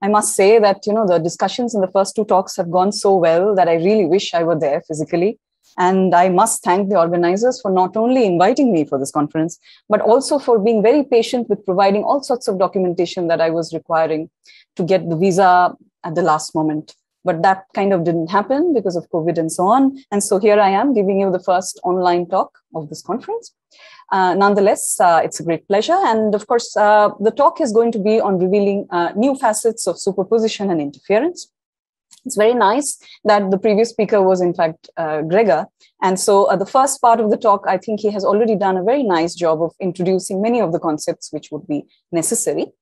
I must say that, the discussions in the first two talks have gone so well that I really wish I were there physically. And I must thank the organizers for not only inviting me for this conference, but also for being very patient with providing all sorts of documentation that I was requiring to get the visa at the last moment. But that kind of didn't happen because of COVID and so on. And so here I am giving you the first online talk of this conference. Nonetheless, it's a great pleasure. And of course, the talk is going to be on revealing new facets of superposition and interference. It's very nice that the previous speaker was, in fact, Gregor. And so the first part of the talk, I think he has already done a very nice job of introducing many of the concepts which would be necessary.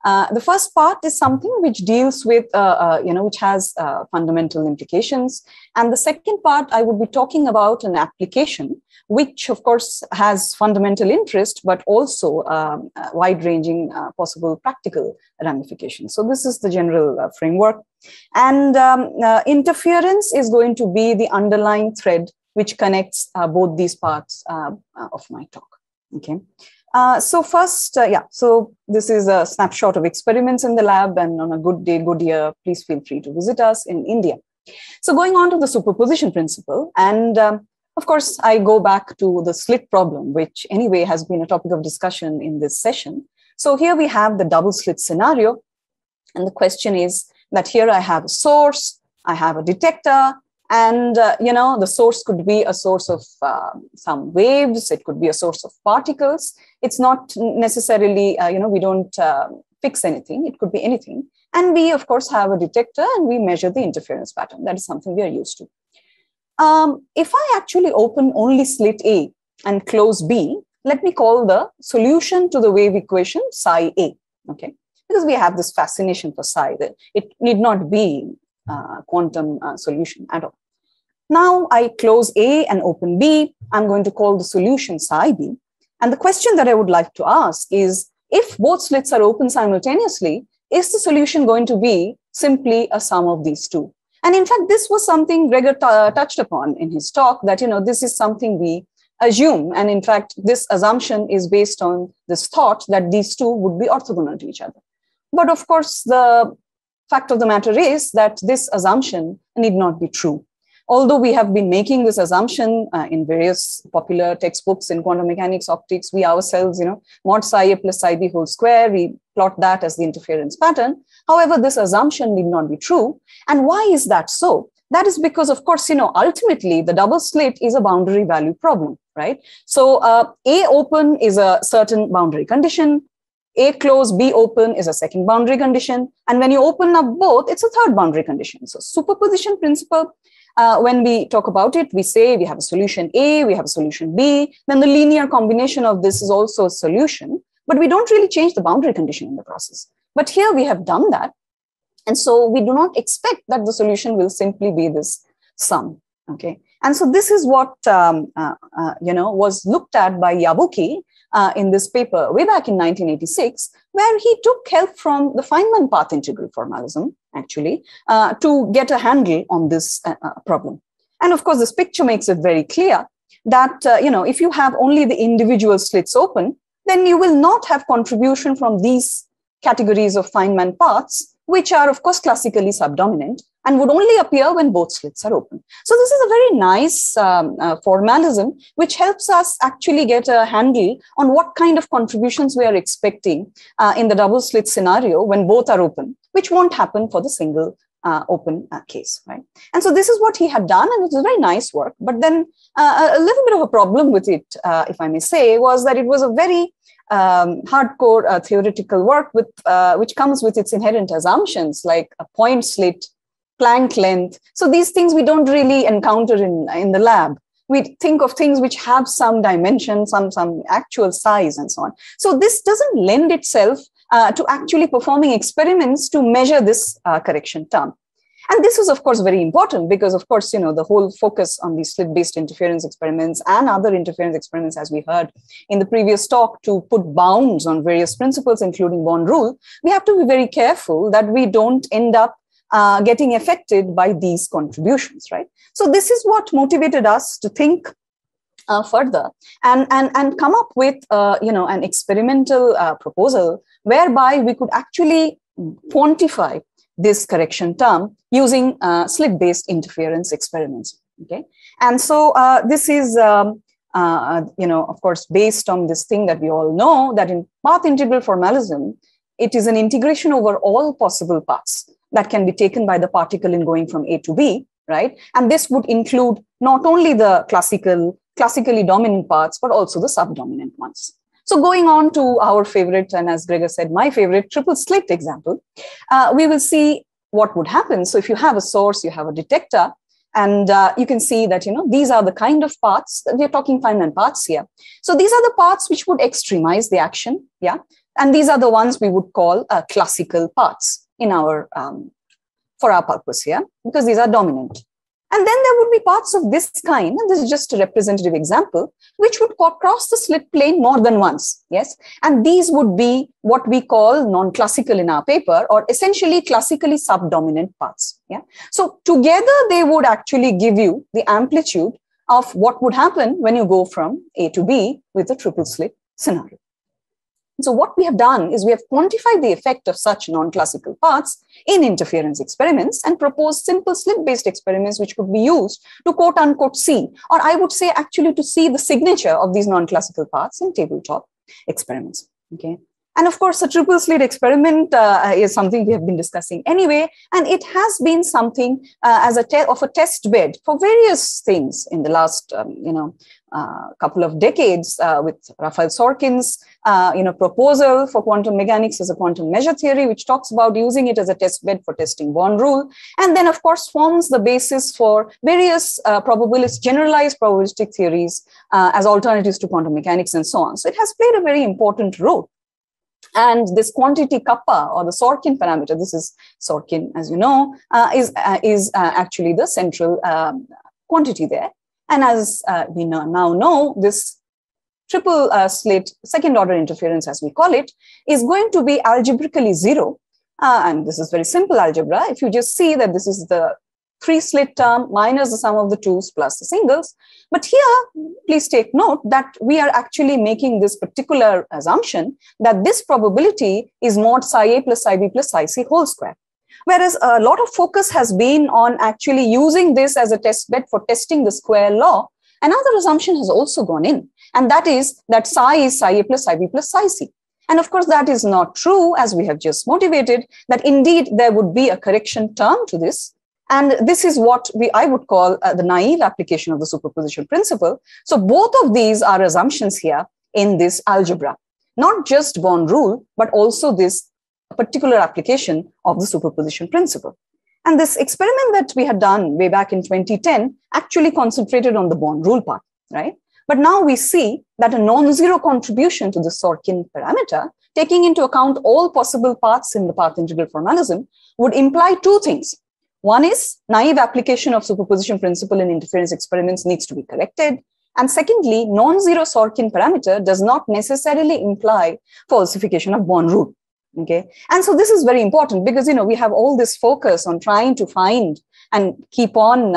The first part is something which deals with, which has fundamental implications. And the second part, I would be talking about an application, which of course has fundamental interest, but also wide-ranging possible practical ramifications. So this is the general framework. And interference is going to be the underlying thread which connects both these parts of my talk. Okay. So first, so this is a snapshot of experiments in the lab, and on a good day, good year, please feel free to visit us in India. So going on to the superposition principle, and of course, I go back to the slit problem, which anyway has been a topic of discussion in this session. So here we have the double slit scenario. And the question is that here I have a source, I have a detector, and, the source could be a source of some waves. It could be a source of particles. It's not necessarily, we don't fix anything. It could be anything. And we, of course, have a detector and we measure the interference pattern. That is something we are used to. If I actually open only slit A and close B, let me call the solution to the wave equation psi A, okay? Because we have this fascination for psi, that it need not be quantum solution at all. Now I close A and open B. I'm going to call the solution psi B. And the question that I would like to ask is, if both slits are open simultaneously, is the solution going to be simply a sum of these two? And in fact, this was something Gregor touched upon in his talk, that, this is something we assume. And in fact, this assumption is based on this thought that these two would be orthogonal to each other. But of course, the fact of the matter is that this assumption need not be true. Although we have been making this assumption in various popular textbooks in quantum mechanics, optics, we ourselves, mod psi A plus psi B whole square, we plot that as the interference pattern. However, this assumption need not be true. And why is that so? That is because, of course, ultimately the double slit is a boundary value problem, right? So A open is a certain boundary condition. A close, B open is a second boundary condition. And when you open up both, it's a third boundary condition. So superposition principle, when we talk about it, we say we have a solution A, we have a solution B, then the linear combination of this is also a solution, but we don't really change the boundary condition in the process. But here we have done that. And so we do not expect that the solution will simply be this sum, okay? And so this is what, was looked at by Yabuki in this paper way back in 1986, where he took help from the Feynman path integral formalism, actually, to get a handle on this problem. And of course, this picture makes it very clear that, if you have only the individual slits open, then you will not have contribution from these categories of Feynman paths, which are, of course, classically subdominant and would only appear when both slits are open. So this is a very nice formalism, which helps us actually get a handle on what kind of contributions we are expecting in the double slit scenario when both are open, which won't happen for the single open case, right? And so this is what he had done, and it was very nice work. But then a little bit of a problem with it, if I may say, was that it was a very hardcore theoretical work with which comes with its inherent assumptions, like a point slit, Planck length. So these things we don't really encounter in the lab. We think of things which have some dimension, some actual size and so on. So this doesn't lend itself to actually performing experiments to measure this correction term. And this is, of course, very important because, of course, the whole focus on these slit-based interference experiments and other interference experiments, as we heard in the previous talk, to put bounds on various principles, including Bond rule, we have to be very careful that we don't end up getting affected by these contributions, right? So this is what motivated us to think further and come up with, an experimental proposal whereby we could actually quantify this correction term using slit-based interference experiments. Okay, and so this is of course, based on this thing that we all know, that in path integral formalism, it is an integration over all possible paths that can be taken by the particle in going from A to B, right? And this would include not only the classically dominant paths, but also the subdominant ones. So going on to our favorite, and as Gregor said, my favorite triple slit example, we will see what would happen. So if you have a source, you have a detector, and you can see that, these are the kind of paths that we're talking Feynman paths here. So these are the paths which would extremize the action, yeah? And these are the ones we would call classical paths in our, for our purpose here, because these are dominant. And then there would be paths of this kind, and this is just a representative example, which would cross the slit plane more than once, yes? And these would be what we call non-classical in our paper, or essentially classically subdominant paths, yeah? So together they would actually give you the amplitude of what would happen when you go from A to B with a triple slit scenario. So what we have done is we have quantified the effect of such non-classical paths in interference experiments and proposed simple slit-based experiments which could be used to quote unquote see, or I would say actually to see the signature of these non-classical paths in tabletop experiments. Okay. And of course, a triple slit experiment is something we have been discussing anyway, and it has been something as a test bed for various things in the last, couple of decades with Raphael Sorkin's, proposal for quantum mechanics as a quantum measure theory, which talks about using it as a test bed for testing Born rule, and then of course forms the basis for various generalized probabilistic theories as alternatives to quantum mechanics and so on. So it has played a very important role. And this quantity kappa, or the Sorkin parameter, this is Sorkin, as you know, is actually the central quantity there. And as we now know, this triple slit second order interference, as we call it, is going to be algebraically zero. And this is very simple algebra. If you just see that this is the 3-slit term minus the sum of the twos plus the singles. But here, please take note that we are actually making this particular assumption that this probability is mod psi a plus psi b plus psi c whole square. Whereas a lot of focus has been on actually using this as a test bed for testing the square law. Another assumption has also gone in, and that is that psi is psi a plus psi b plus psi c. And of course, that is not true, as we have just motivated, that indeed there would be a correction term to this. And this is what I would call the naive application of the superposition principle. So both of these are assumptions here in this algebra, not just Born rule, but also this particular application of the superposition principle. And this experiment that we had done way back in 2010 actually concentrated on the Born rule part, right? But now we see that a non-zero contribution to the Sorkin parameter, taking into account all possible paths in the path integral formalism, would imply two things. One is naive application of superposition principle in interference experiments needs to be corrected. And secondly, non-zero Sorkin parameter does not necessarily imply falsification of Born rule. Okay. And so this is very important because, we have all this focus on trying to find and keep on,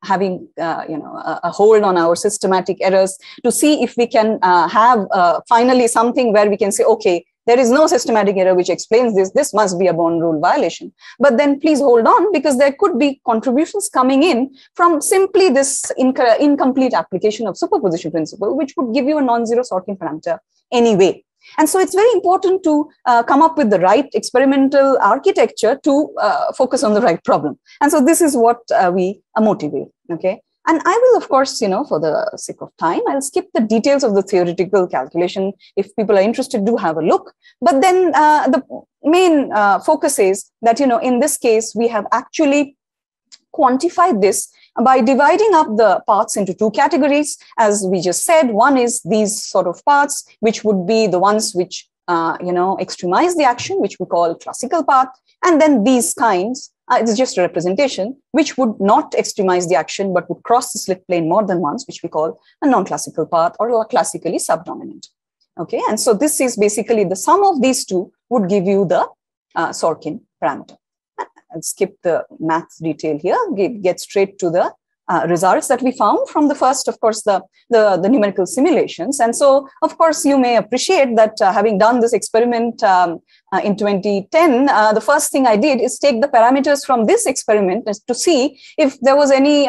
having, a hold on our systematic errors to see if we can have finally something where we can say, okay, there is no systematic error which explains this. This must be a Born rule violation. But then please hold on, because there could be contributions coming in from simply this incomplete application of superposition principle, which would give you a non-zero Sorkin parameter anyway. And so it's very important to come up with the right experimental architecture to focus on the right problem. And so this is what we motivate, okay? And I will, of course, for the sake of time, I'll skip the details of the theoretical calculation. If people are interested, do have a look. But then the main focus is that, in this case, we have actually quantified this by dividing up the paths into two categories. As we just said, one is these sort of paths, which would be the ones which, extremize the action, which we call classical path. And then these kinds, it's just a representation, which would not extremize the action, but would cross the slit plane more than once, which we call a non-classical path or classically subdominant. Okay, and so this is basically the sum of these two would give you the Sorkin parameter. I'll skip the math detail here, get straight to the results that we found from the first, of course, the numerical simulations. And so, of course, you may appreciate that having done this experiment in 2010, the first thing I did is take the parameters from this experiment to see if there was any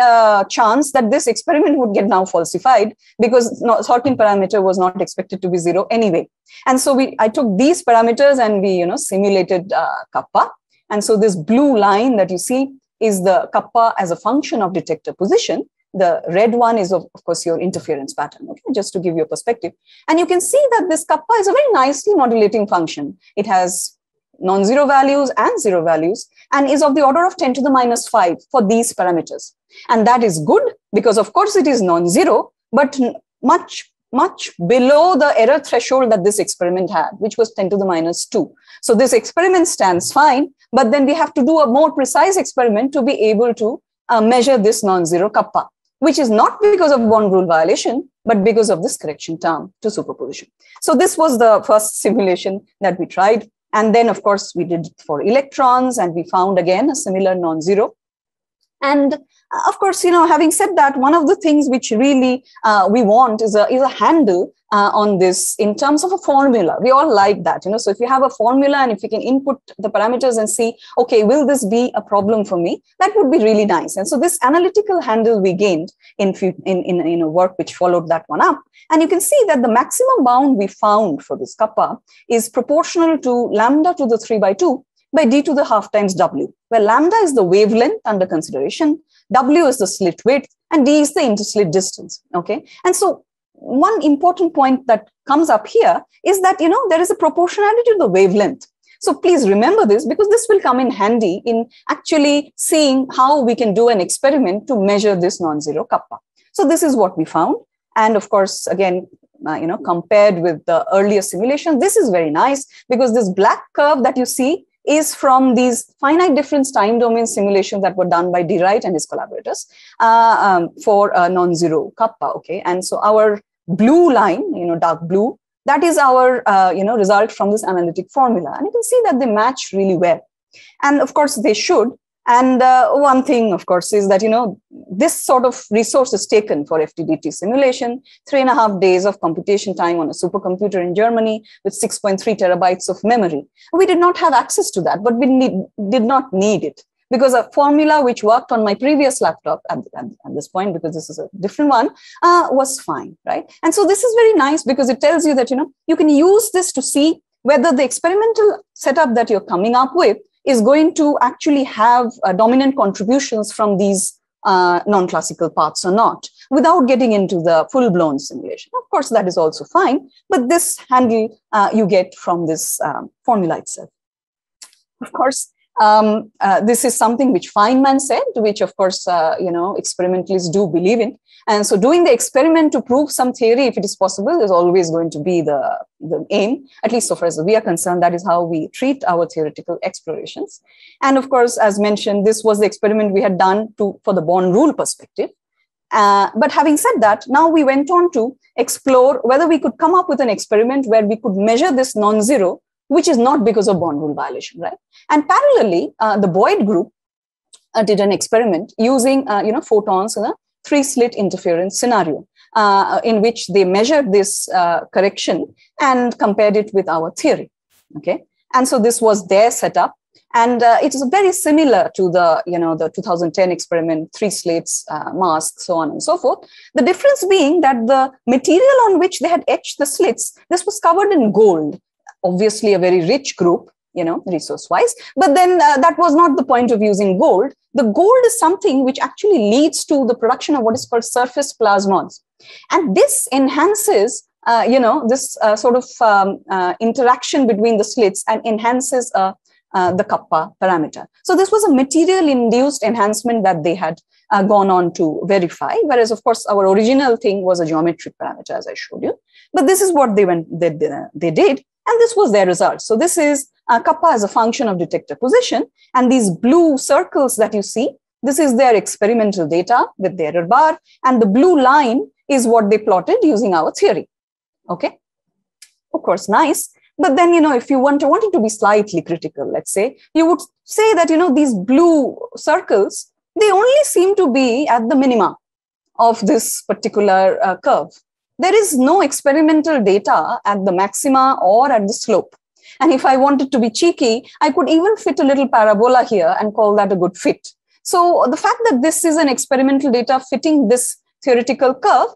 chance that this experiment would get now falsified, because sorting parameter was not expected to be 0 anyway. And so I took these parameters and we simulated kappa. And so this blue line that you see is the kappa as a function of detector position. The red one is, of course, your interference pattern, okay, just to give you a perspective. And you can see that this kappa is a very nicely modulating function. It has non-zero values and 0 values and is of the order of 10 to the minus 5 for these parameters. And that is good because, of course, it is non-zero, but much below the error threshold that this experiment had, which was 10 to the minus 2. So this experiment stands fine, but then we have to do a more precise experiment to be able to measure this non-zero kappa, which is not because of bond rule violation, but because of this correction term to superposition. So this was the first simulation that we tried. And then, of course, we did it for electrons, and we found again a similar non-zero. And of course, having said that, one of the things which really we want is a handle on this in terms of a formula. We all like that, So if you have a formula and if you can input the parameters and see, okay, will this be a problem for me? That would be really nice. And so this analytical handle we gained in a work which followed that one up. And you can see that the maximum bound we found for this kappa is proportional to lambda to the 3/2 by d to the half times w, where lambda is the wavelength under consideration, w is the slit width, and d is the interslit distance, okay? And so one important point that comes up here is that, there is a proportionality to the wavelength. So please remember this, because this will come in handy in actually seeing how we can do an experiment to measure this non-zero kappa. So this is what we found. And of course, again, compared with the earlier simulation, this is very nice because this black curve that you see is from these finite difference time domain simulations that were done by D. Wright and his collaborators for non-zero kappa, okay? And so our blue line, dark blue, that is our, result from this analytic formula. And you can see that they match really well. And of course, they should. And one thing, of course, is that, this sort of resource is taken for FTDT simulation, 3.5 days of computation time on a supercomputer in Germany with 6.3 terabytes of memory. We did not have access to that, but we did not need it because a formula which worked on my previous laptop at this point, because this is a different one, was fine, right? And so this is very nice because it tells you that, you can use this to see whether the experimental setup that you're coming up with is going to actually have dominant contributions from these non-classical paths or not, without getting into the full-blown simulation. Of course, that is also fine, but this handle you get from this formula itself. Of course, this is something which Feynman said, which of course, experimentalists do believe in. And so doing the experiment to prove some theory, if it is possible, is always going to be the aim, at least so far as we are concerned. That is how we treat our theoretical explorations. And of course, as mentioned, this was the experiment we had done for the bond rule perspective. But having said that, now we went on to explore whether we could come up with an experiment where we could measure this non-zero, which is not because of bond rule violation, right? And parallelly, the Boyd group did an experiment using, photons in a 3-slit interference scenario, in which they measured this correction and compared it with our theory, okay? And so this was their setup. And it is very similar to the, the 2010 experiment, 3 slits, mask, so on and so forth. The difference being that the material on which they had etched the slits, this was covered in gold, obviously a very rich group, resource-wise. But then that was not the point of using gold. The gold is something which actually leads to the production of what is called surface plasmons. And this enhances, this sort of interaction between the slits and enhances the kappa parameter. So this was a material-induced enhancement that they had gone on to verify, whereas, of course, our original thing was a geometric parameter, as I showed you. But this is what they did, and this was their result. So this is kappa as a function of detector position, and these blue circles that you see, this is their experimental data with the error bar, and the blue line is what they plotted using our theory. Okay, of course, nice. But then, if you wanted to be slightly critical, let's say, you would say that, these blue circles they only seem to be at the minima of this particular curve. There is no experimental data at the maxima or at the slope. And if I wanted to be cheeky, I could even fit a little parabola here and call that a good fit. So the fact that this is an experimental data fitting this theoretical curve,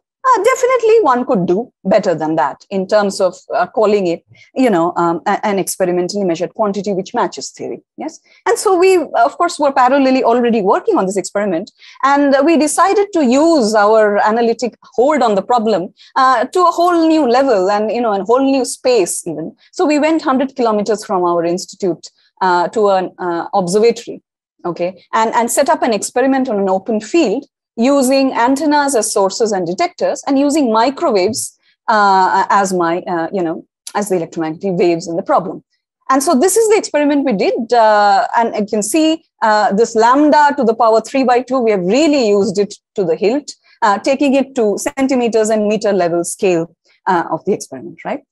definitely one could do better than that in terms of calling it, an experimentally measured quantity which matches theory. Yes. And so we, of course, were parallelly already working on this experiment. And we decided to use our analytic hold on the problem to a whole new level and, a whole new space even. So we went 100 kilometers from our institute to an observatory, okay, and set up an experiment on an open field using antennas as sources and detectors, and using microwaves as as the electromagnetic waves in the problem. And so this is the experiment we did. And you can see this lambda to the power 3/2, we have really used it to the hilt, taking it to centimeters and meter level scale of the experiment, right?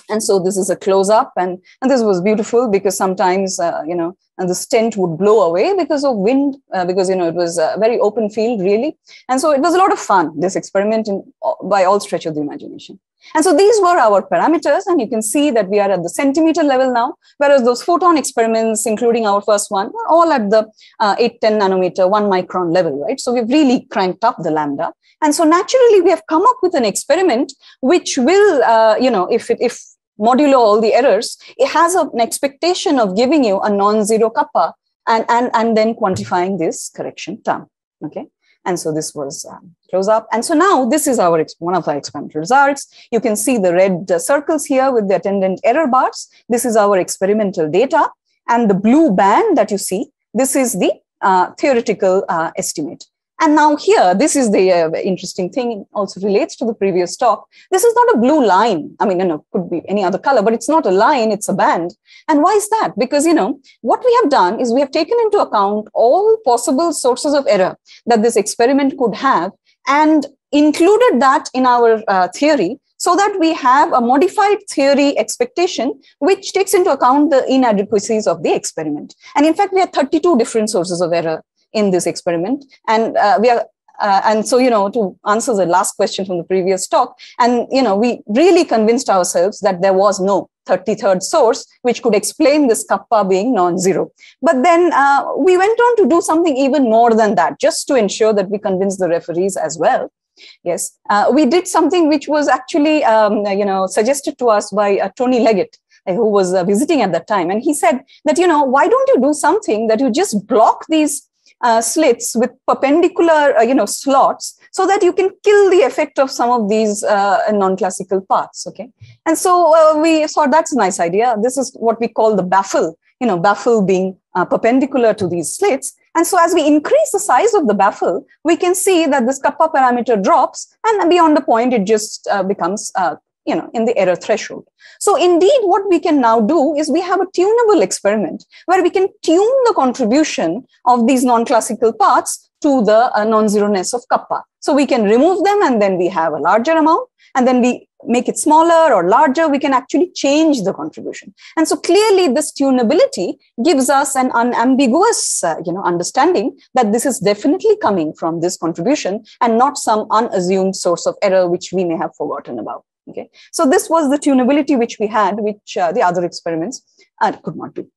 And so this is a close-up, and this was beautiful because sometimes, and the stent would blow away because of wind, because, it was a very open field, really. And so it was a lot of fun, this experiment, by all stretch of the imagination. And so these were our parameters, and you can see that we are at the centimeter level now, whereas those photon experiments, including our first one, were all at the 8-10 nanometer, 1 micron level, right? So we've really cranked up the lambda. And so naturally, we have come up with an experiment which will, if modulo all the errors, it has an expectation of giving you a non-zero kappa and then quantifying this correction term, okay? And so this was close up. And so now this is one of our experimental results. You can see the red circles here with the attendant error bars. This is our experimental data. And the blue band that you see, this is the theoretical estimate. And now here, this is the interesting thing. It also relates to the previous talk. This is not a blue line. I mean, could be any other color, but it's not a line, it's a band. And why is that? Because, what we have done is we have taken into account all possible sources of error that this experiment could have and included that in our theory, so that we have a modified theory expectation, which takes into account the inadequacies of the experiment. And in fact, we have 32 different sources of error in this experiment. And so, to answer the last question from the previous talk, and, we really convinced ourselves that there was no 33rd source which could explain this kappa being non-zero. But then we went on to do something even more than that, just to ensure that we convinced the referees as well. Yes, we did something which was actually, suggested to us by Tony Leggett, who was visiting at that time. And he said that, why don't you do something that you just block these slits with perpendicular, slots, so that you can kill the effect of some of these non-classical paths, okay? And so we thought that's a nice idea. This is what we call the baffle, baffle being perpendicular to these slits. And so as we increase the size of the baffle, we can see that this kappa parameter drops, and beyond the point, it just becomes in the error threshold. So indeed, what we can now do is we have a tunable experiment where we can tune the contribution of these non-classical paths to the non-zero-ness of kappa. So we can remove them, and then we have a larger amount, and then we make it smaller or larger, we can actually change the contribution. And so clearly this tunability gives us an unambiguous understanding that this is definitely coming from this contribution and not some unassumed source of error which we may have forgotten about. Okay, so this was the tunability which we had, which the other experiments could not do.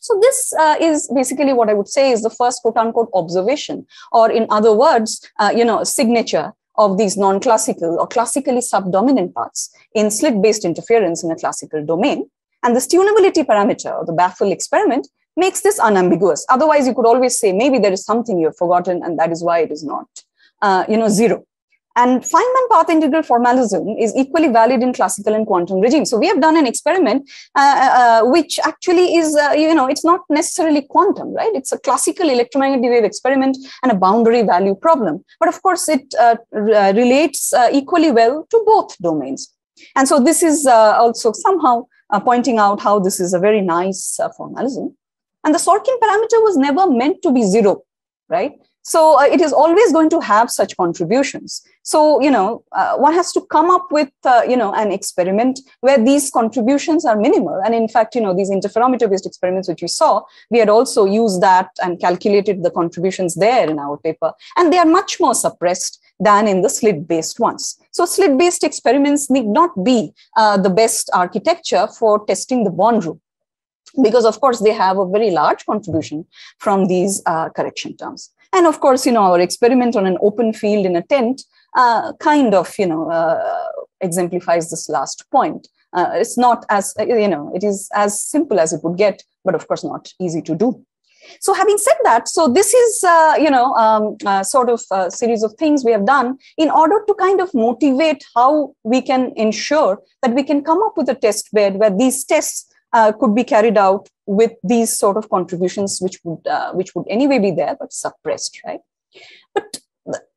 So this is basically what I would say is the first quote-unquote observation, or in other words, signature of these non-classical or classically subdominant paths in slit-based interference in a classical domain. And this tunability parameter, or the baffle experiment, makes this unambiguous. Otherwise, you could always say maybe there is something you have forgotten, and that is why it is not, zero. And Feynman path integral formalism is equally valid in classical and quantum regimes. So we have done an experiment which actually is, it's not necessarily quantum, right? It's a classical electromagnetic wave experiment and a boundary value problem. But of course, it relates equally well to both domains. And so this is also somehow pointing out how this is a very nice formalism. And the Sorkin parameter was never meant to be zero, right? So it is always going to have such contributions. So, one has to come up with, an experiment where these contributions are minimal. And in fact, these interferometer-based experiments which we saw, we had also used that and calculated the contributions there in our paper. And they are much more suppressed than in the slit-based ones. So slit-based experiments need not be the best architecture for testing the bond rule, because of course they have a very large contribution from these correction terms. And of course, our experiment on an open field in a tent kind of, exemplifies this last point. It's not as, it is as simple as it would get, but of course not easy to do. So having said that, so this is, sort of a series of things we have done in order to kind of motivate how we can ensure that we can come up with a test bed where these tests could be carried out with these sort of contributions, which would anyway be there, but suppressed, right? But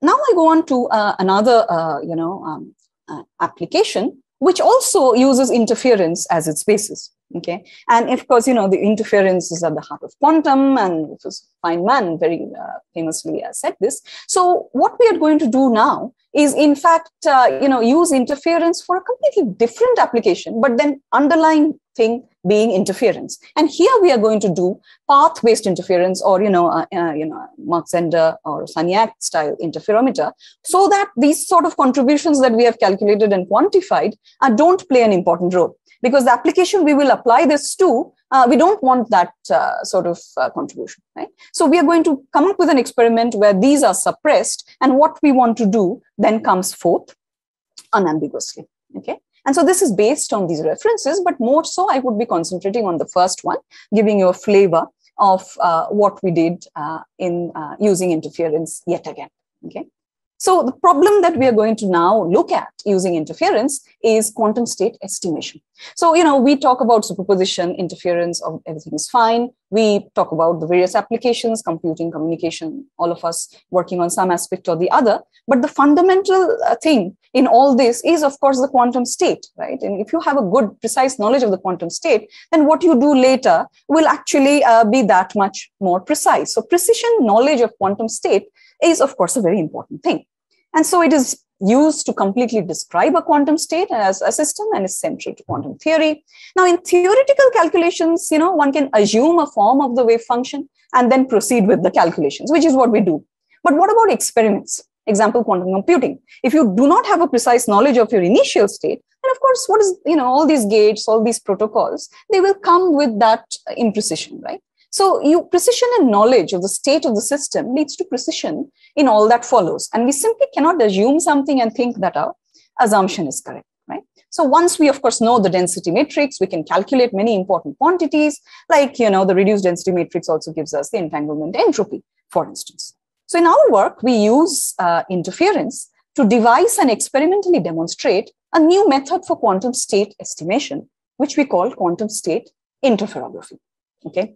now I go on to another, application, which also uses interference as its basis. Okay, and of course, the interference is at the heart of quantum, and Feynman very famously said this. So what we are going to do now is, in fact, use interference for a completely different application, but then underlying thing being interference. And here we are going to do path-based interference, or Mark-Zender or Sagnac style interferometer, so that these sort of contributions that we have calculated and quantified don't play an important role. Because the application we will apply this to, we don't want that sort of contribution, right? So we are going to come up with an experiment where these are suppressed, and what we want to do then comes forth unambiguously, okay? And so this is based on these references, but more so I would be concentrating on the first one, giving you a flavor of what we did in using interference yet again, okay? So the problem that we are going to now look at using interference is quantum state estimation. So, we talk about superposition, interference, of everything is fine. We talk about the various applications, computing, communication, all of us working on some aspect or the other. But the fundamental thing in all this is, of course, the quantum state, right? And if you have a good, precise knowledge of the quantum state, then what you do later will actually be that much more precise. So precision knowledge of quantum state is, of course, a very important thing. And so it is used to completely describe a quantum state as a system, and is central to quantum theory. Now, in theoretical calculations, one can assume a form of the wave function and then proceed with the calculations, which is what we do. But what about experiments? Example, quantum computing. If you do not have a precise knowledge of your initial state, then of course, what is, all these gates, all these protocols, they will come with that imprecision, right? So precision and knowledge of the state of the system leads to precision in all that follows. And we simply cannot assume something and think that our assumption is correct, right? So once we, of course, know the density matrix, we can calculate many important quantities, like, the reduced density matrix also gives us the entanglement entropy, for instance. So in our work, we use interference to devise and experimentally demonstrate a new method for quantum state estimation, which we call quantum state interferography, okay?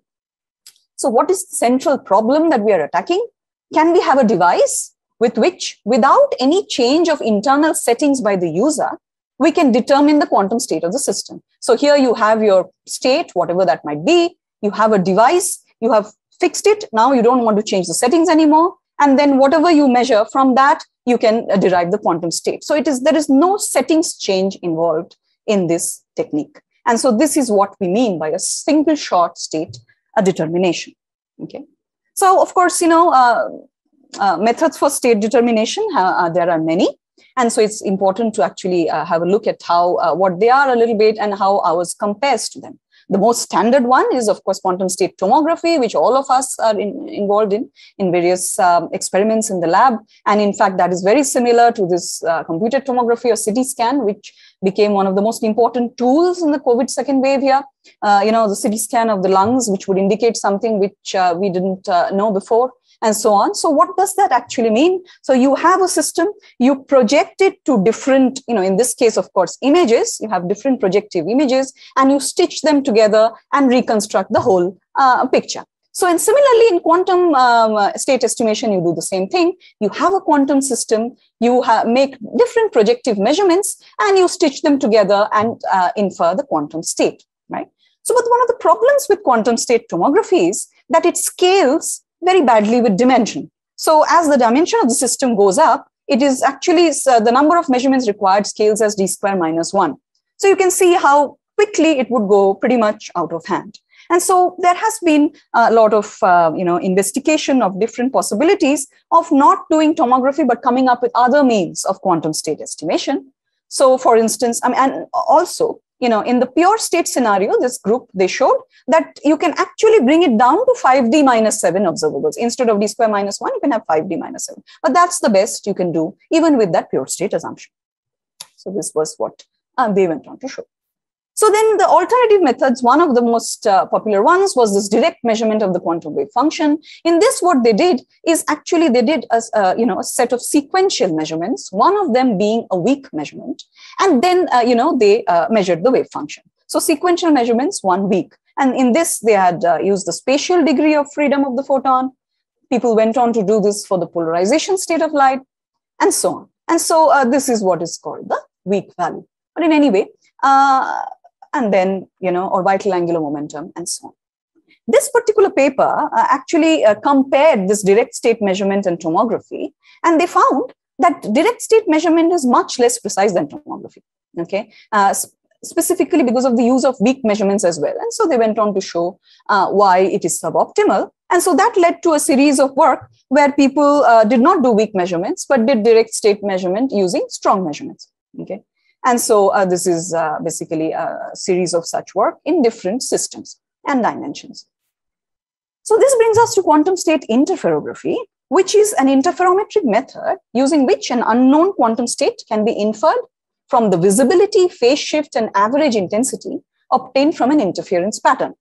So what is the central problem that we are attacking? Can we have a device with which, without any change of internal settings by the user, we can determine the quantum state of the system? So here you have your state, whatever that might be. You have a device, you have fixed it. Now you don't want to change the settings anymore. And then whatever you measure from that, you can derive the quantum state. So there is no settings change involved in this technique. And so this is what we mean by a single shot state determination, okay? So, of course, methods for state determination, there are many. And so it's important to actually have a look at how, what they are a little bit and how ours compares to them. The most standard one is, of course, quantum state tomography, which all of us are involved in various experiments in the lab. And in fact, that is very similar to this computed tomography or CT scan, which became one of the most important tools in the COVID second wave here. The CT scan of the lungs, which would indicate something which we didn't know before, and so on. So what does that actually mean? So you have a system, you project it to different, in this case, of course, images, you have different projective images, and you stitch them together and reconstruct the whole picture. So, and similarly in quantum state estimation, you do the same thing. You have a quantum system, you make different projective measurements, and you stitch them together and infer the quantum state, right? So, but one of the problems with quantum state tomography is that it scales very badly with dimension. So as the dimension of the system goes up, it is actually the number of measurements required scales as d square minus 1. So you can see how quickly it would go pretty much out of hand. And so there has been a lot of investigation of different possibilities of not doing tomography, but coming up with other means of quantum state estimation. So for instance, and also, in the pure state scenario, this group, they showed that you can actually bring it down to 5d minus 7 observables. Instead of d square minus 1, you can have 5d minus 7. But that's the best you can do, even with that pure state assumption. So this was what they went on to show. So then the alternative methods, one of the most popular ones was this direct measurement of the quantum wave function. In this, what they did is actually they did a set of sequential measurements, one of them being a weak measurement. And then, they measured the wave function. So sequential measurements, 1 week. And in this, they had used the spatial degree of freedom of the photon. People went on to do this for the polarization state of light, and so on. And so this is what is called the weak value. But in any way, and then, orbital angular momentum, and so on. This particular paper actually compared this direct state measurement and tomography, and they found that direct state measurement is much less precise than tomography, okay? Specifically because of the use of weak measurements as well. And so they went on to show why it is suboptimal. And so that led to a series of work where people did not do weak measurements, but did direct state measurement using strong measurements, okay? And so this is basically a series of such work in different systems and dimensions. So this brings us to quantum state interferography, which is an interferometric method using which an unknown quantum state can be inferred from the visibility, phase shift, and average intensity obtained from an interference pattern.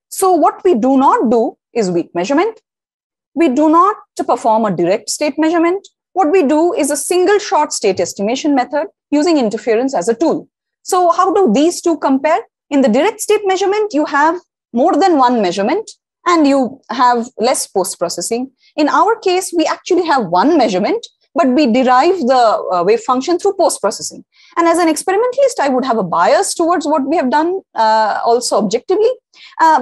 So what we do not do is weak measurement. We do not perform a direct state measurement. What we do is a single shot state estimation method using interference as a tool. So how do these two compare? In the direct state measurement, you have more than one measurement and you have less post-processing. In our case, we actually have one measurement, but we derive the wave function through post-processing. And as an experimentalist, I would have a bias towards what we have done also objectively,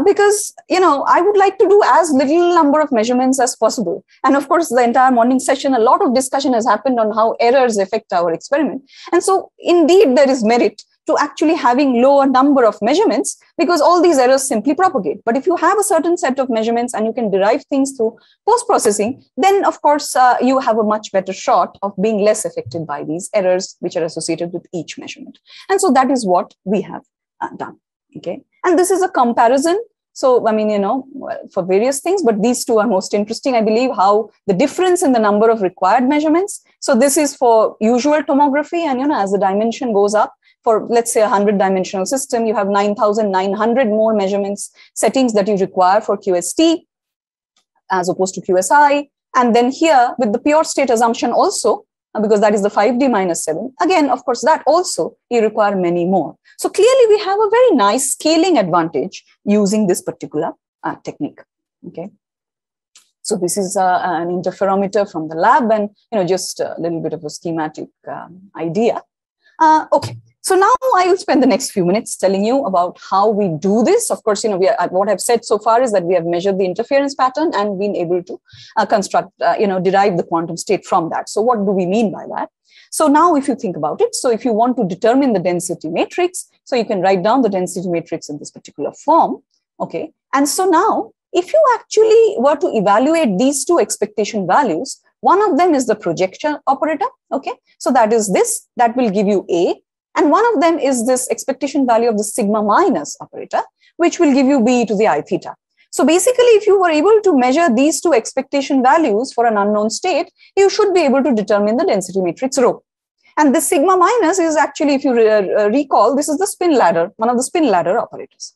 because, I would like to do as little number of measurements as possible. And of course, the entire morning session, a lot of discussion has happened on how errors affect our experiment. And so indeed, there is merit to actually having lower number of measurements, because all these errors simply propagate. But if you have a certain set of measurements and you can derive things through post-processing, then of course you have a much better shot of being less affected by these errors which are associated with each measurement. And so that is what we have done, okay? And this is a comparison. So, for various things, but these two are most interesting, I believe, how the difference in the number of required measurements. So this is for usual tomography, and, as the dimension goes up, for let's say a 100-dimensional system, you have 9,900 more measurements settings that you require for QST as opposed to QSI. And then here with the pure state assumption also, because that is the 5D minus 7, again, of course, that also you require many more. So clearly we have a very nice scaling advantage using this particular technique, okay? So this is an interferometer from the lab, and, just a little bit of a schematic idea. Okay. So now I will spend the next few minutes telling you about how we do this. Of course, what I've said so far is that we have measured the interference pattern and been able to construct, derive the quantum state from that. So what do we mean by that? So now if you think about it, so if you want to determine the density matrix, so you can write down the density matrix in this particular form, okay? And so now, if you actually were to evaluate these two expectation values, one of them is the projection operator, okay? So that is this, that will give you A. And one of them is this expectation value of the sigma minus operator, which will give you B to the I theta. So basically, if you were able to measure these two expectation values for an unknown state, you should be able to determine the density matrix rho. And this sigma minus is actually, if you recall, this is the spin ladder, one of the spin ladder operators.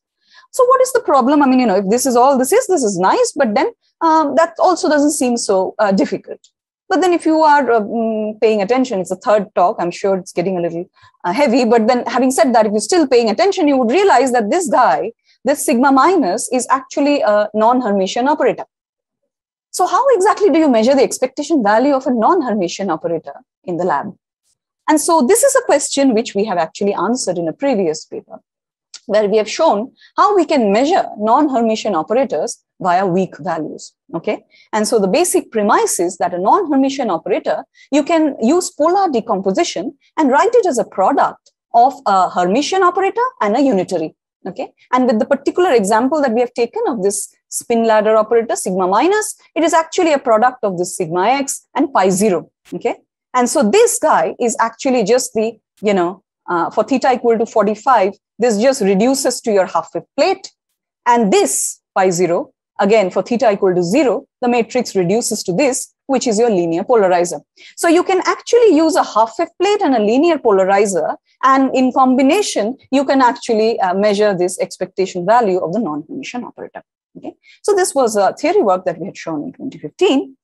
So what is the problem? If this is all this is nice, but then that also doesn't seem so difficult. But then if you are paying attention, it's the third talk, I'm sure it's getting a little heavy, but then having said that, if you're still paying attention, you would realize that this guy, this sigma minus, is actually a non-Hermitian operator. So how exactly do you measure the expectation value of a non-Hermitian operator in the lab? And so this is a question which we have actually answered in a previous paper. where we have shown how we can measure non-Hermitian operators via weak values, okay? And so the basic premise is that a non-Hermitian operator, you can use polar decomposition and write it as a product of a Hermitian operator and a unitary, okay? And with the particular example that we have taken of this spin ladder operator, sigma minus, it is actually a product of this sigma x and pi 0, okay? And so this guy is actually just the, for theta equal to 45, this just reduces to your half-wave plate. And this pi 0, again, for theta equal to 0, the matrix reduces to this, which is your linear polarizer. So you can actually use a half-wave plate and a linear polarizer, and in combination, you can actually measure this expectation value of the non-Hermitian operator. Okay, so this was a theory work that we had shown in 2015,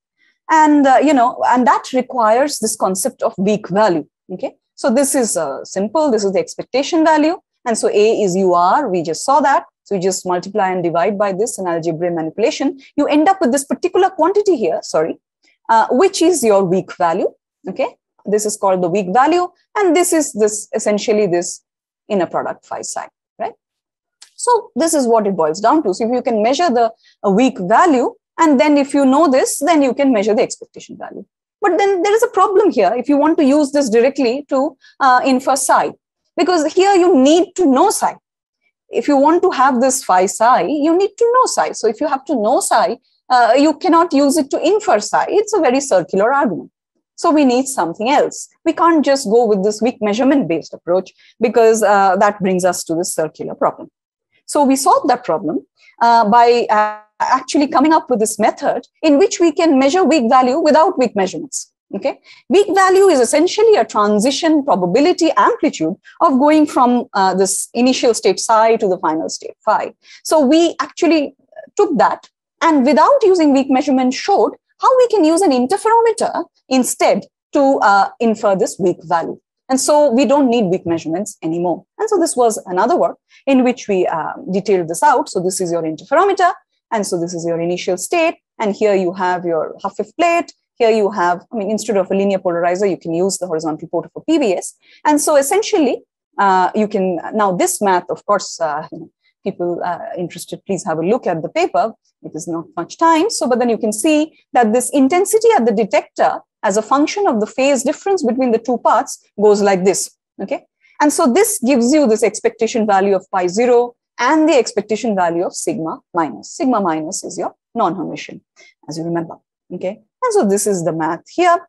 and and that requires this concept of weak value. Okay, so this is simple. This is the expectation value, and so A is UR. We just saw that. So you just multiply and divide by this in algebraic manipulation. You end up with this particular quantity here. Which is your weak value. Okay, this is called the weak value, and this is essentially this inner product phi psi. So this is what it boils down to. So if you can measure the weak value, and then if you know this, then you can measure the expectation value. But then there is a problem here if you want to use this directly to infer psi, because here you need to know psi. If you want to have this phi psi, you need to know psi. So if you have to know psi, you cannot use it to infer psi. It's a very circular argument. So we need something else. We can't just go with this weak measurement based approach, because that brings us to this circular problem. So we solved that problem by actually coming up with this method in which we can measure weak value without weak measurements. Okay, weak value is essentially a transition probability amplitude of going from this initial state psi to the final state phi. So we actually took that, and without using weak measurement, showed how we can use an interferometer instead to infer this weak value. And so we don't need weak measurements anymore. And so this was another work in which we detailed this out. So this is your interferometer, and so this is your initial state, and here you have your half-wave plate. Here you have, instead of a linear polarizer, you can use the horizontal port of a PBS. And so essentially, you can, now this math, of course, people interested, please have a look at the paper. It is not much time. So, but then you can see that this intensity at the detector as a function of the phase difference between the two parts goes like this, okay? And so this gives you this expectation value of pi 0 and the expectation value of sigma minus. Sigma minus is your non-Hermitian, as you remember, okay? And so this is the math here.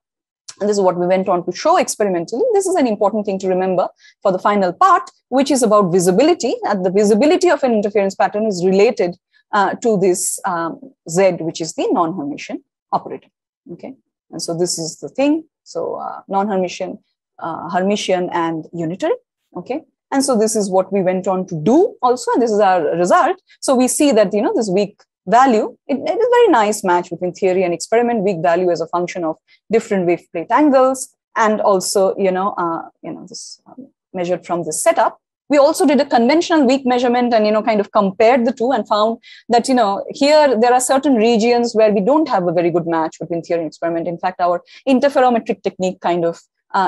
And this is what we went on to show experimentally. This is an important thing to remember for the final part, which is about visibility. And the visibility of an interference pattern is related to this Z, which is the non-Hermitian operator, okay? And so this is the thing. So non-Hermitian, Hermitian, and unitary, okay? And so this is what we went on to do also, and this is our result. So we see that, this weak value, it is a very nice match between theory and experiment. Weak value as a function of different wave plate angles, and also, this measured from this setup. We also did a conventional weak measurement and, kind of compared the two and found that, here there are certain regions where we don't have a very good match between theory and experiment. In fact, our interferometric technique kind of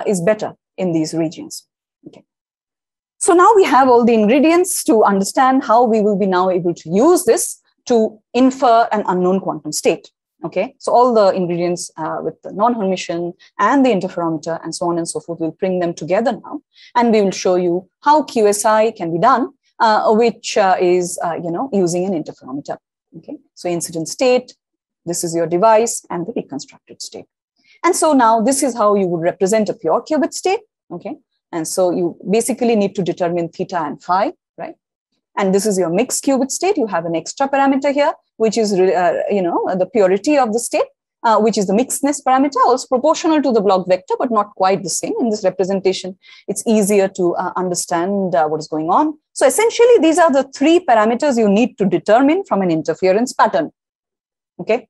is better in these regions. Okay. So now we have all the ingredients to understand how we will be now able to use this to infer an unknown quantum state. Okay, so all the ingredients with the non-Hermitian and the interferometer and so on and so forth, we'll bring them together now, and we will show you how QSI can be done, which is, using an interferometer. Okay, so incident state, this is your device, and the reconstructed state. And so now this is how you would represent a pure qubit state. Okay, and so you basically need to determine theta and phi, right? And this is your mixed qubit state. You have an extra parameter here, which is, the purity of the state, which is the mixedness parameter, also proportional to the block vector, but not quite the same. In this representation, it's easier to understand what is going on. So essentially, these are the three parameters you need to determine from an interference pattern. Okay.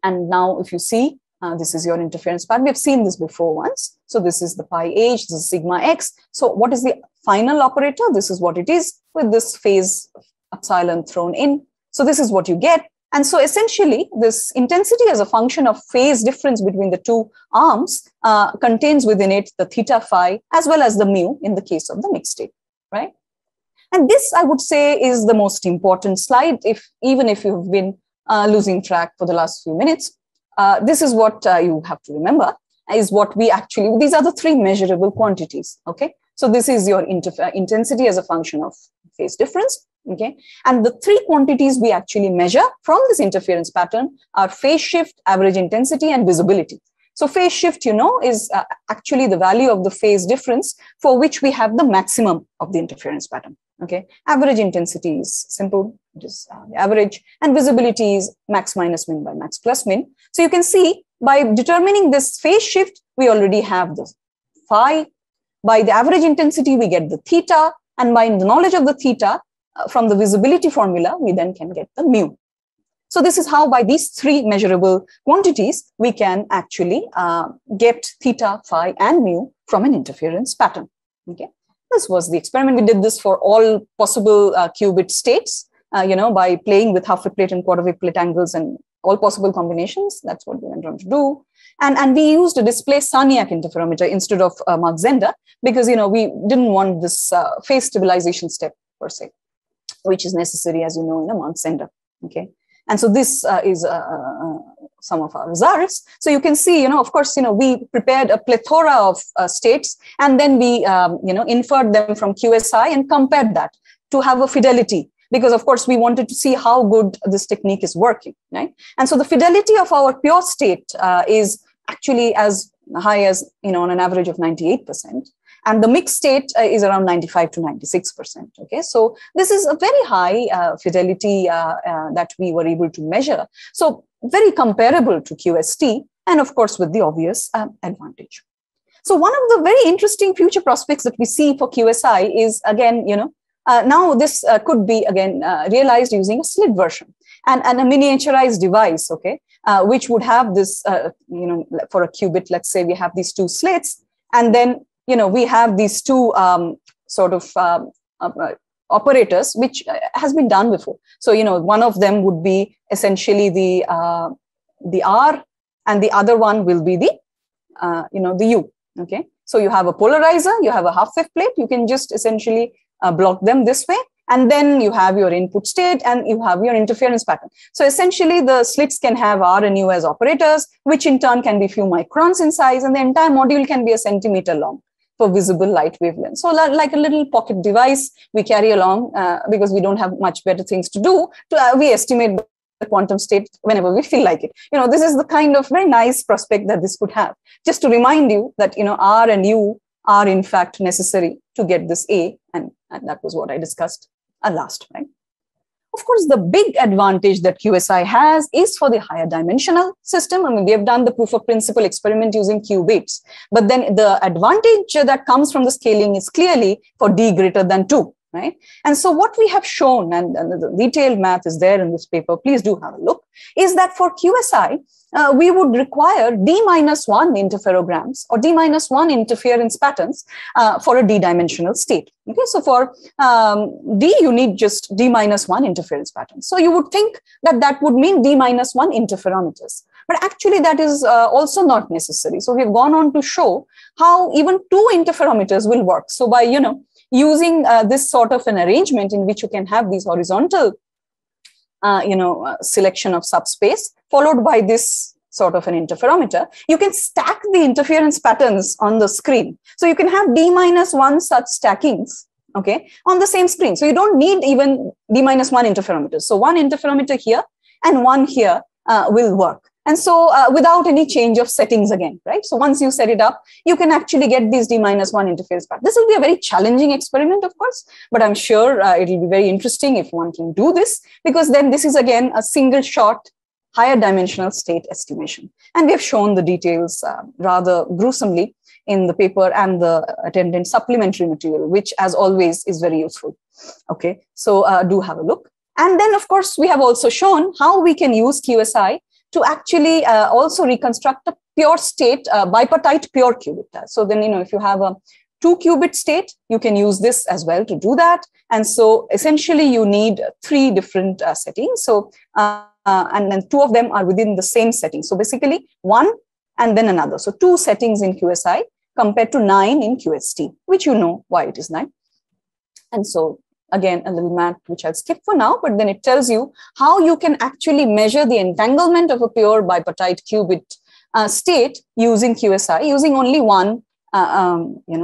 And now if you see, this is your interference pattern. We've seen this before once. So this is the pi h, this is sigma x. So what is the final operator? This is what it is with this phase epsilon thrown in. So this is what you get. And so essentially, this intensity as a function of phase difference between the two arms contains within it the theta phi as well as the mu in the case of the mixed state, right? And this, I would say, is the most important slide, even if you've been losing track for the last few minutes. This is what you have to remember, is what we actually, these are the three measurable quantities, okay? So this is your intensity as a function of phase difference, okay? And the three quantities we actually measure from this interference pattern are phase shift, average intensity, and visibility. So phase shift, you know, is actually the value of the phase difference for which we have the maximum of the interference pattern, okay? Average intensity is simple, it is the average, and visibility is max minus min by max plus min. So you can see by determining this phase shift, we already have the phi. By the average intensity, we get the theta, and by the knowledge of the theta from the visibility formula, we then can get the mu. So this is how, by these three measurable quantities, we can actually get theta, phi, and mu from an interference pattern. Okay, this was the experiment. We did this for all possible qubit states, you know, by playing with half-wave plate and quarter-wave plate angles and all possible combinations. That's what we went on to do. And we used a display Sarniac interferometer instead of Mach Zehnder, because, you know, we didn't want this phase stabilization step per se, which is necessary, as you know, in a Mach Zehnder. Okay. And so this is some of our results. So you can see, you know, of course, you know, we prepared a plethora of states, and then we, you know, inferred them from QSI and compared that to have a fidelity, because of course we wanted to see how good this technique is working, right? And so the fidelity of our pure state is actually as high as, you know, on an average of 98%. And the mixed state is around 95 to 96%. Okay, so this is a very high fidelity that we were able to measure. So very comparable to QST, and of course with the obvious advantage. So one of the very interesting future prospects that we see for QSI is, again, you know, now this could be again realized using a slit version and a miniaturized device, okay, which would have this, you know, for a qubit, let's say we have these two slits, and then, you know, we have these two sort of operators, which has been done before. So, you know, one of them would be essentially the R, and the other one will be the, you know, the U, okay? So you have a polarizer, you have a half-wave plate, you can just essentially block them this way, and then you have your input state and you have your interference pattern. So essentially the slits can have R and U as operators, which in turn can be few microns in size, and the entire module can be a centimeter long for visible light wavelength. So like a little pocket device we carry along because we don't have much better things to do. We estimate the quantum state whenever we feel like it. You know, this is the kind of very nice prospect that this could have. Just to remind you that, you know, R and U are in fact necessary to get this A, and that was what I discussed last, right? Of course, the big advantage that QSI has is for the higher dimensional system. I mean, we have done the proof of principle experiment using qubits, but then the advantage that comes from the scaling is clearly for D greater than 2, right? And so what we have shown, and the detailed math is there in this paper, please do have a look, is that for QSI, we would require D-1 interferograms or D-1 interference patterns for a D-dimensional state. Okay, so for D, you need just D-1 interference patterns. So you would think that that would mean D-1 interferometers. But actually that is also not necessary. So we've gone on to show how even 2 interferometers will work. So by, you know, using this sort of an arrangement in which you can have these horizontal you know, selection of subspace followed by this sort of an interferometer, you can stack the interference patterns on the screen. So you can have D-1 such stackings, okay, on the same screen. So you don't need even D-1 interferometers. So one interferometer here and one here will work. And so without any change of settings again, right? So once you set it up, you can actually get these D-1 interference patterns. This will be a very challenging experiment, of course, but I'm sure it will be very interesting if one can do this, because then this is again a single shot higher dimensional state estimation. And we have shown the details rather gruesomely in the paper and the attendant supplementary material, which as always is very useful. Okay, so do have a look. And then of course, we have also shown how we can use QSI to actually also reconstruct a pure state, bipartite pure qubit. So then, you know, if you have a 2-qubit state, you can use this as well to do that. And so essentially you need 3 different settings. So, and then 2 of them are within the same setting. So basically 1 and then another. So 2 settings in QSI compared to 9 in QST, which you know why it is 9. And so again, a little math, which I'll skip for now, but then it tells you how you can actually measure the entanglement of a pure bipartite qubit state using QSI, using only one,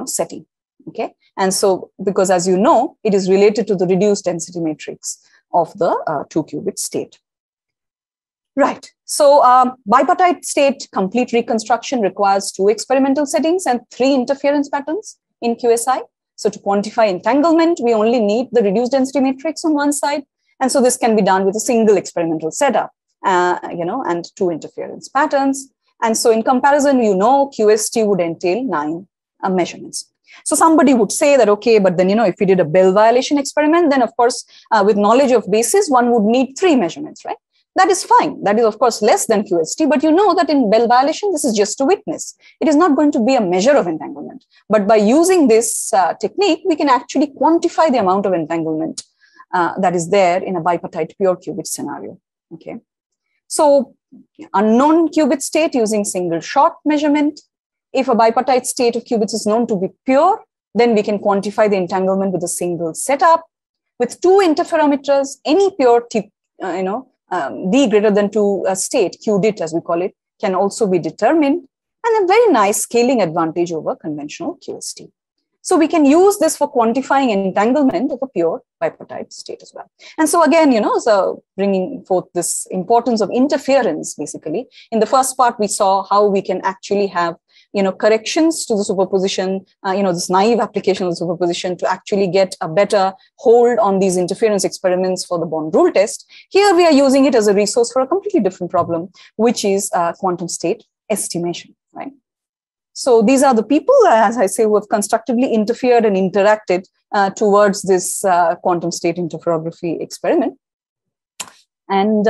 setting. Okay. And so, because as you know, it is related to the reduced density matrix of the 2-qubit state. Right. So bipartite state complete reconstruction requires 2 experimental settings and 3 interference patterns in QSI. So to quantify entanglement, we only need the reduced density matrix on one side. And so this can be done with a single experimental setup, and 2 interference patterns. And so in comparison, QST would entail 9 measurements. So somebody would say that, okay, but then, if we did a Bell violation experiment, then of course, with knowledge of basis, one would need 3 measurements, right? That is fine. That is, of course, less than QST, but you know that in Bell violation, this is just a witness. It is not going to be a measure of entanglement. But by using this technique, we can actually quantify the amount of entanglement that is there in a bipartite pure qubit scenario. Okay. So unknown qubit state using single shot measurement. If a bipartite state of qubits is known to be pure, then we can quantify the entanglement with a single setup. With 2 interferometers, any pure D greater than 2 state, Qudit as we call it, can also be determined, and a very nice scaling advantage over conventional QST. So we can use this for quantifying entanglement of a pure bipartite state as well. And so again, so bringing forth this importance of interference, basically. In the first part, we saw how we can actually have corrections to the superposition, this naive application of the superposition to actually get a better hold on these interference experiments for the Bond rule test. Here we are using it as a resource for a completely different problem, which is quantum state estimation, right? So these are the people, as I say, who have constructively interfered and interacted towards this quantum state interferography experiment. And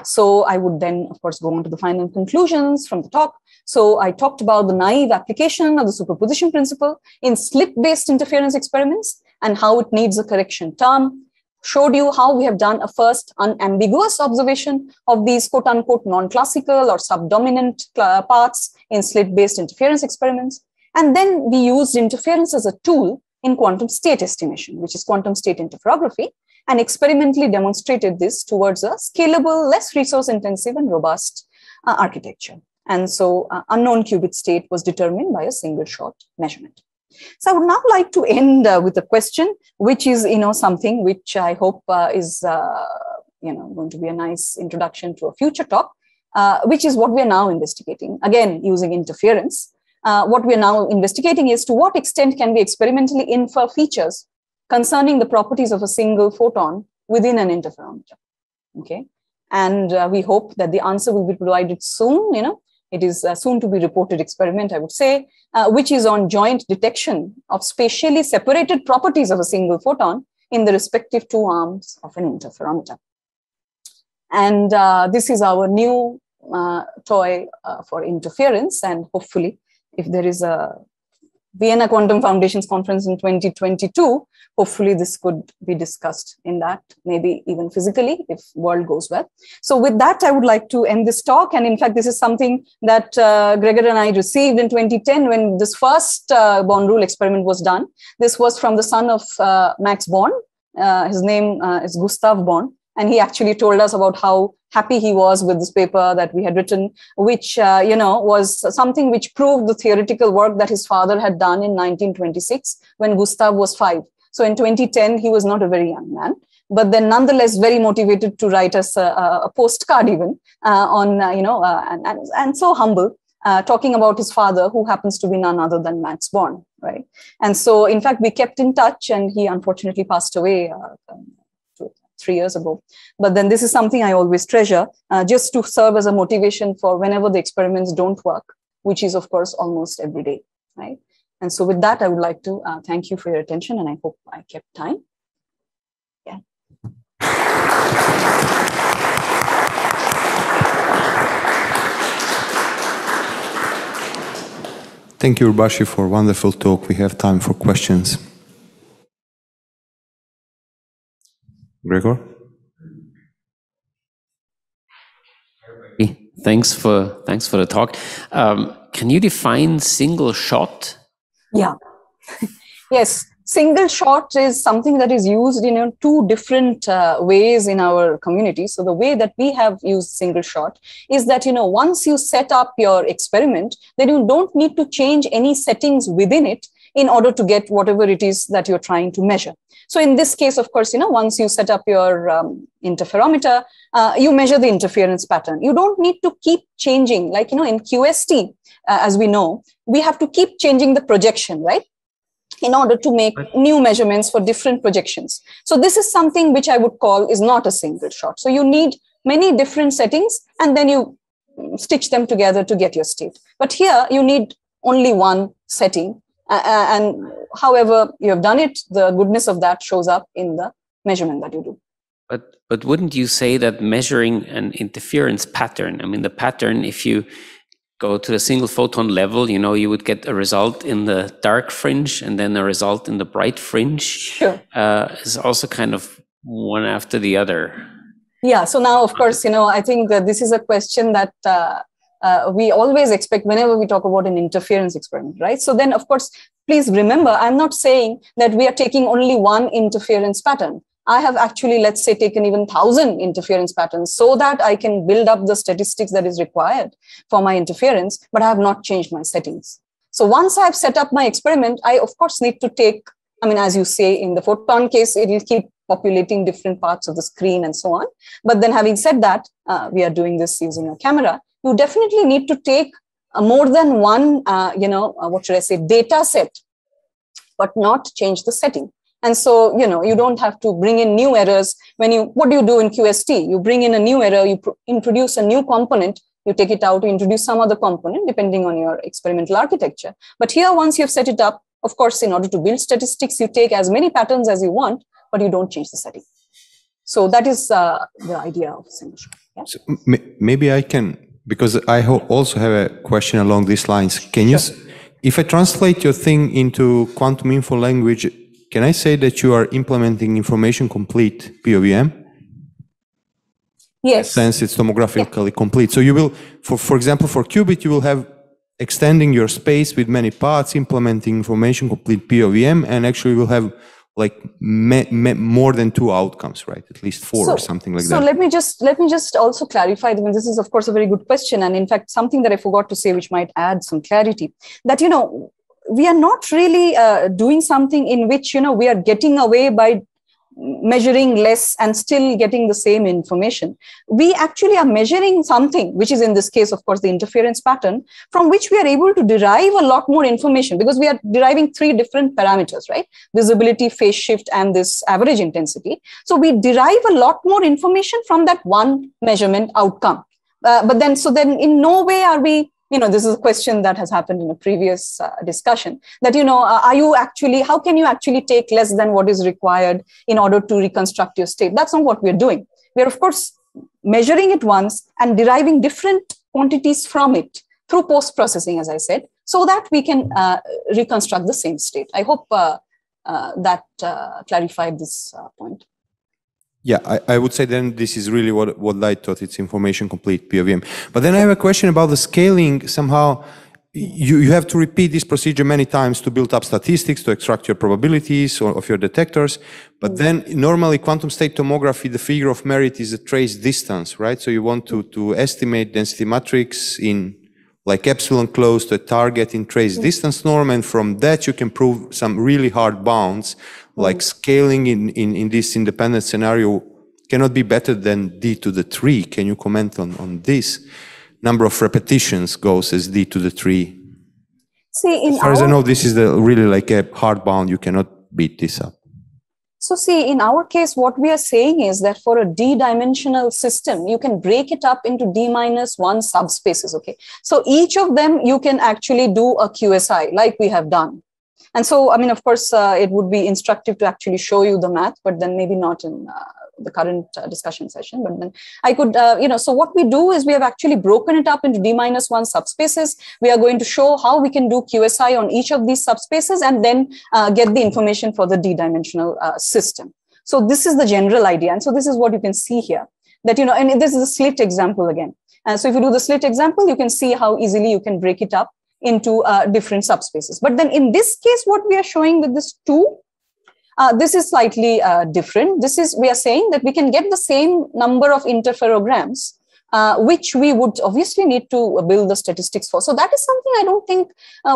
so I would then, of course, go on to the final conclusions from the talk. So I talked about the naive application of the superposition principle in slip-based interference experiments and how it needs a correction term. Showed you how we have done a first unambiguous observation of these quote-unquote non-classical or subdominant parts in slit-based interference experiments. And then we used interference as a tool in quantum state estimation, which is quantum state interferography, and experimentally demonstrated this towards a scalable, less resource-intensive and robust architecture. And so unknown qubit state was determined by a single shot measurement. So I would now like to end with a question, which is, something which I hope is, going to be a nice introduction to a future talk, which is what we are now investigating. Again, using interference. What we are now investigating is to what extent can we experimentally infer features concerning the properties of a single photon within an interferometer. Okay. And we hope that the answer will be provided soon, It is soon to be reported experiment, I would say, which is on joint detection of spatially separated properties of a single photon in the respective 2 arms of an interferometer. And this is our new toy for interference. And hopefully, if there is a Vienna Quantum Foundations Conference in 2022, hopefully this could be discussed in that, maybe even physically, if world goes well. So with that, I would like to end this talk. And in fact, this is something that Gregor and I received in 2010 when this first Born rule experiment was done. This was from the son of Max Born. His name is Gustav Born. And he actually told us about how happy he was with this paper that we had written, which, was something which proved the theoretical work that his father had done in 1926 when Gustav was 5. So in 2010, he was not a very young man, but then nonetheless very motivated to write us a postcard even and so humble, talking about his father, who happens to be none other than Max Born, right? And so, in fact, we kept in touch, and he unfortunately passed away 3 years ago. But then this is something I always treasure, just to serve as a motivation for whenever the experiments don't work, which is, of course, almost every day, right? And so with that, I would like to thank you for your attention, and I hope I kept time. Yeah. Thank you, Urbasi, for a wonderful talk. We have time for questions. Gregor? Thanks for the talk. Can you define single shot? Yeah. Yes. single shot is something that is used in two different ways in our community. So the way that we have used single shot is that, once you set up your experiment, then you don't need to change any settings within it in order to get whatever it is that you're trying to measure. So in this case, of course, once you set up your interferometer, you measure the interference pattern. You don't need to keep changing, like, in QST, as we know, we have to keep changing the projection, right, in order to make new measurements for different projections. So this is something which I would call is not a single shot. So you need many different settings, and then you stitch them together to get your state. But here you need only one setting. And however you have done it, the goodness of that shows up in the measurement that you do. But wouldn't you say that measuring an interference pattern, I mean, the pattern, if you go to the single photon level, you would get a result in the dark fringe and then a result in the bright fringe. Sure. Is also kind of one after the other. Yeah. So now, of course, I think this is a question that we always expect whenever we talk about an interference experiment, right? So then, of course, please remember, I'm not saying that we are taking only one interference pattern. I have actually, let's say, taken even 1,000 interference patterns so that I can build up the statistics that is required for my interference, but I have not changed my settings. So once I've set up my experiment, I, of course, need to take, as you say, in the photon case, it will keep populating different parts of the screen and so on. But then having said that, we are doing this using a camera. You definitely need to take more than one, data set, but not change the setting. And so, you don't have to bring in new errors. What do you do in QST? You bring in a new error, you introduce a new component, you take it out, you introduce some other component, depending on your experimental architecture. But here, once you've set it up, of course, in order to build statistics, you take as many patterns as you want, but you don't change the setting. So that is the idea of single shot. Yeah? So maybe I can, because I also have a question along these lines. Can you, if I translate your thing into quantum info language, can I say that you are implementing information complete POVM? Yes. Since it's tomographically complete. So you will, for example, for Qubit, you will have extending your space with many parts, implementing information complete POVM, and actually you will have like more than 2 outcomes, right? At least 4 or something like that. So let me just also clarify. I mean, this is, of course, a very good question. And in fact, something that I forgot to say, which might add some clarity, that, we are not really doing something in which, we are getting away by measuring less and still getting the same information. We actually are measuring something, which is in this case, of course, the interference pattern, from which we are able to derive a lot more information, because we are deriving 3 different parameters, right? Visibility, phase shift, and this average intensity. So we derive a lot more information from that one measurement outcome. But then in no way are we, this is a question that has happened in a previous discussion, that, how can you actually take less than what is required in order to reconstruct your state? That's not what we're doing. We're, of course, measuring it once and deriving different quantities from it through post-processing, as I said, so that we can reconstruct the same state. I hope that clarified this point. Yeah, I would say then this is really what I thought, it's information complete POVM. But then I have a question about the scaling. Somehow you have to repeat this procedure many times to build up statistics, to extract your probabilities of your detectors. But then normally quantum state tomography, the figure of merit is a trace distance, right? So you want to estimate density matrix in like epsilon close to a target in trace distance norm. And from that you can prove some really hard bounds, like scaling in this independent scenario cannot be better than d to the 3. Can you comment on this? Number of repetitions goes as d to the 3. See, as far as I know, this is really like a hard bound. You cannot beat this up. So see, in our case, what we are saying is that for a d-dimensional system, you can break it up into d-1 subspaces, okay? So each of them, you can actually do a QSI like we have done. And so, of course, it would be instructive to actually show you the math, but then maybe not in the current discussion session. But then I could, so what we do is we have actually broken it up into d-1 subspaces. We are going to show how we can do QSI on each of these subspaces and then get the information for the d-dimensional system. So this is the general idea. And so this is what you can see here, that, and this is a slit example again. So if you do the slit example, you can see how easily you can break it up into different subspaces. But then in this case, what we are showing with this 2 This is slightly different. We are saying that we can get the same number of interferograms, which we would obviously need to build the statistics for. So that is something I don't think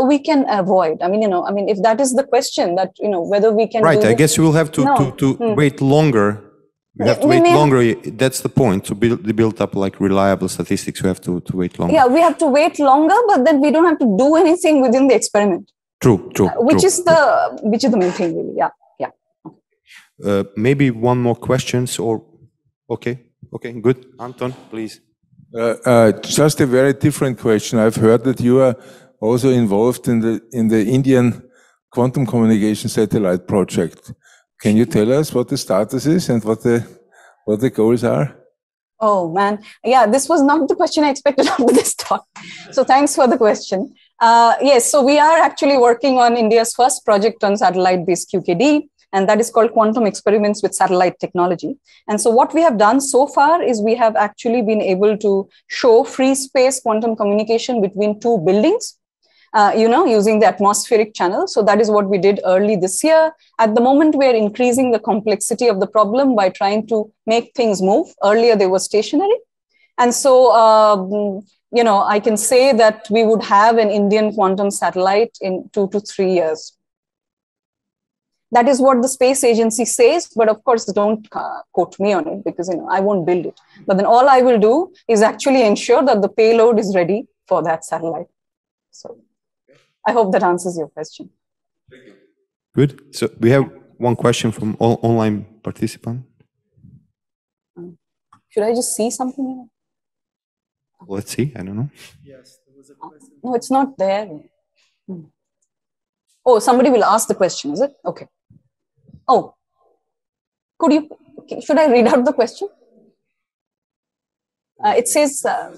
we can avoid. I mean, if that is the question, that, whether we can Right, do I guess you will have to wait longer. You have to wait longer. That's the point. To build up like reliable statistics, you have to wait longer. Yeah, we have to wait longer, but then we don't have to do anything within the experiment. True. Which is the main thing, really. Yeah. Maybe one more questions or okay, good. Anton, please. Just a very different question. I've heard that you are also involved in the Indian quantum communication satellite project. Can you tell us what the status is and what the goals are? Oh man, yeah, this was not the question I expected after this talk. So thanks for the question. Yes, so we are actually working on India's first project on satellite-based QKD, and that is called Quantum Experiments with Satellite Technology. And so what we have done so far is we have actually been able to show free space quantum communication between two buildings, using the atmospheric channel. So that is what we did early this year. At the moment, we are increasing the complexity of the problem by trying to make things move. Earlier, they were stationary. And so, I can say that we would have an Indian quantum satellite in 2 to 3 years. That is what the space agency says, but of course, don't quote me on it because, I won't build it. But then all I will do is actually ensure that the payload is ready for that satellite. So I hope that answers your question. Thank you. Good. So we have one question from online participant. Should I just see something here? Let's see. I don't know. Yes, there was a question. No, it's not there. Oh, somebody will ask the question, is it? Okay. Oh, should I read out the question? It says... There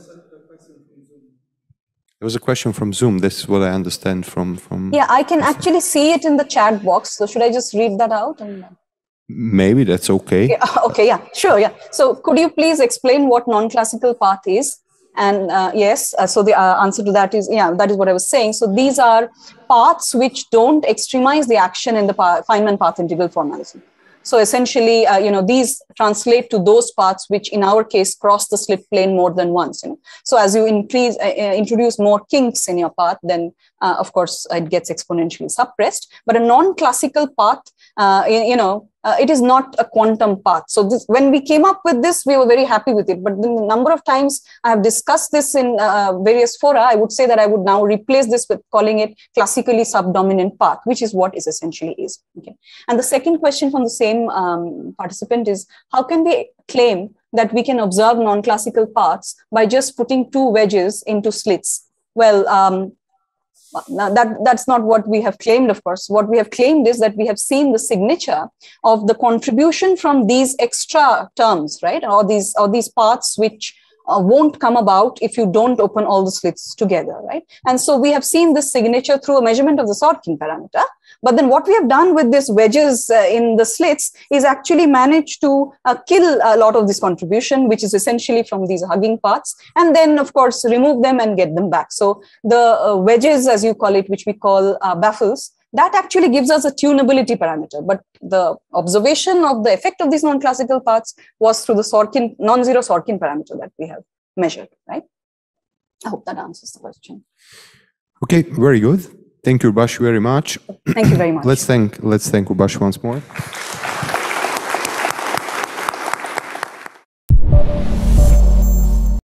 was a question from Zoom. This is what I understand from... Yeah, I can actually see it in the chat box. So should I just read that out? Maybe that's okay. Yeah, okay, yeah, sure, yeah. So could you please explain what non-classical path is? And yes, so the answer to that is, that is what I was saying. So these are paths which don't extremize the action in the Feynman path integral formalism. So essentially, these translate to those paths which in our case cross the slit plane more than once. So as you introduce more kinks in your path, then of course it gets exponentially suppressed. But a non-classical path, it is not a quantum path. So when we came up with this, we were very happy with it. But the number of times I have discussed this in various fora, I would say that I would now replace this with calling it classically subdominant path, which is what it essentially is. Okay. And the second question from the same participant is, how can we claim that we can observe non-classical paths by just putting two wedges into slits? Well, that's not what we have claimed, of course. What we have claimed is that we have seen the signature of the contribution from these extra terms, right? Or these paths which won't come about if you don't open all the slits together, right? And so we have seen this signature through a measurement of the Sorkin parameter. But then what we have done with these wedges in the slits is actually managed to kill a lot of this contribution, which is essentially from these hugging paths, and then, of course, remove them and get them back. So the wedges, as you call it, which we call baffles, that actually gives us a tunability parameter. But the observation of the effect of these non-classical paths was through the non-zero Sorkin parameter that we have measured, right? I hope that answers the question. Okay, very good. Thank you, Urbasi, very much. Thank you very much. Let's thank Urbasi once more.